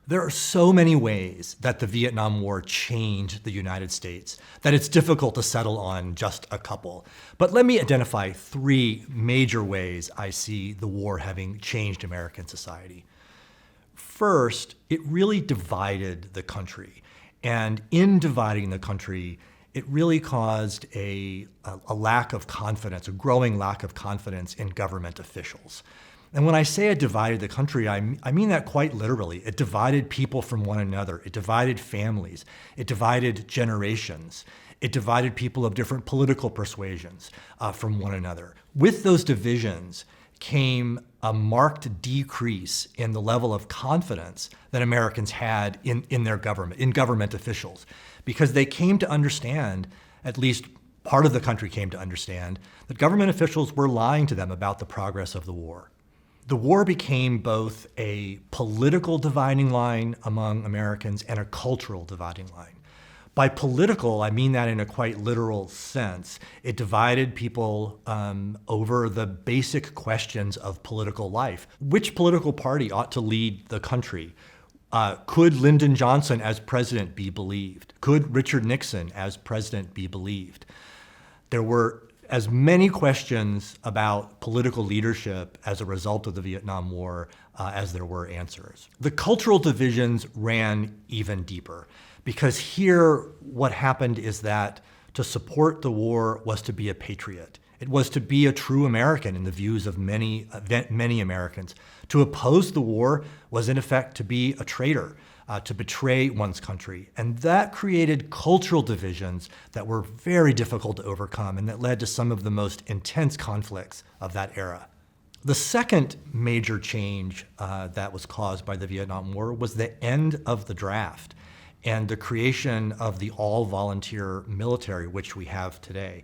There are so many ways that the Vietnam War changed the United States that it's difficult to settle on just a couple. But let me identify three major ways I see the war having changed American society. First, it really divided the country. And in dividing the country, it really caused a lack of confidence, a growing lack of confidence in government officials. And when I say it divided the country, I mean that quite literally. It divided people from one another. It divided families. It divided generations. It divided people of different political persuasions from one another. With those divisions came a marked decrease in the level of confidence that Americans had in their government, in government officials, because they came to understand, at least part of the country came to understand, that government officials were lying to them about the progress of the war. The war became both a political dividing line among Americans and a cultural dividing line. By political, I mean that in a quite literal sense. It divided people over the basic questions of political life. Which political party ought to lead the country? Could Lyndon Johnson as president be believed? Could Richard Nixon as president be believed? There were as many questions about political leadership as a result of the Vietnam War as there were answers. The cultural divisions ran even deeper, because here what happened is that to support the war was to be a patriot. It was to be a true American in the views of many Americans. To oppose the war was in effect to be a traitor, to betray one's country. And that created cultural divisions that were very difficult to overcome and that led to some of the most intense conflicts of that era. The second major change that was caused by the Vietnam War was the end of the draft and the creation of the all-volunteer military, which we have today.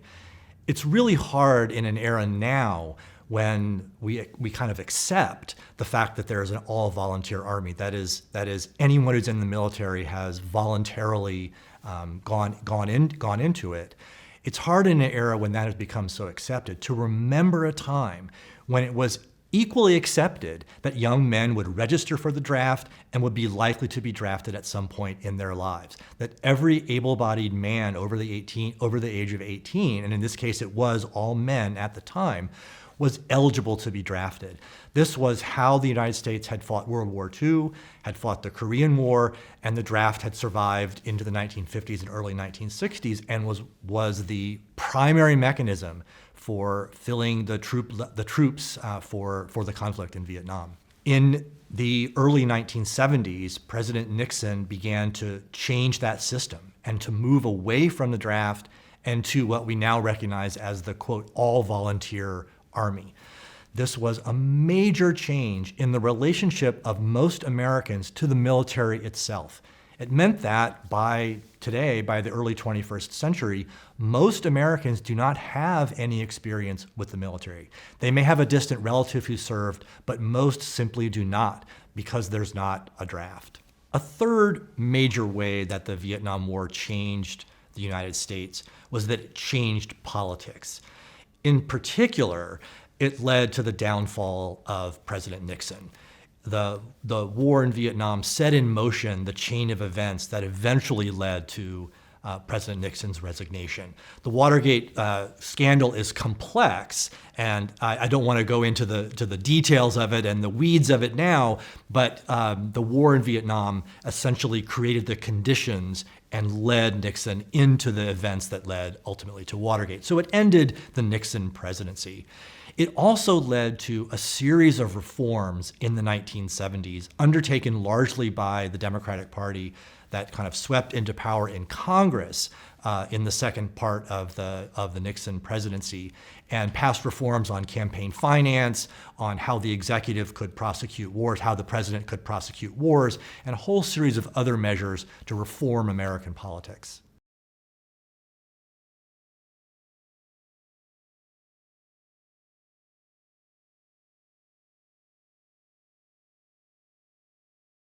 It's really hard in an era now when we kind of accept the fact that there is an all-volunteer army. That is, anyone who's in the military has voluntarily gone into it. It's hard in an era when that has become so accepted to remember a time when it was equally accepted that young men would register for the draft and would be likely to be drafted at some point in their lives. That every able-bodied man over the age of 18, and in this case it was all men at the time, was eligible to be drafted. This was how the United States had fought World War II, had fought the Korean War, and the draft had survived into the 1950s and early 1960s and was the primary mechanism for filling the troops for the conflict in Vietnam. In the early 1970s, President Nixon began to change that system and to move away from the draft and to what we now recognize as the, quote, all-volunteer Army. This was a major change in the relationship of most Americans to the military itself. It meant that by the early 21st century, most Americans do not have any experience with the military. They may have a distant relative who served, but most simply do not, because there's not a draft. A third major way that the Vietnam War changed the United States was that it changed politics. In particular, it led to the downfall of President Nixon. The war in Vietnam set in motion the chain of events that eventually led to President Nixon's resignation. The Watergate scandal is complex, and I don't want to go into the details of it and the weeds of it now, but the war in Vietnam essentially created the conditions and led Nixon into the events that led ultimately to Watergate. So it ended the Nixon presidency. It also led to a series of reforms in the 1970s, undertaken largely by the Democratic Party, that kind of swept into power in Congress in the second part of the Nixon presidency, and passed reforms on campaign finance, on how the executive could prosecute wars, how the president could prosecute wars, and a whole series of other measures to reform American politics.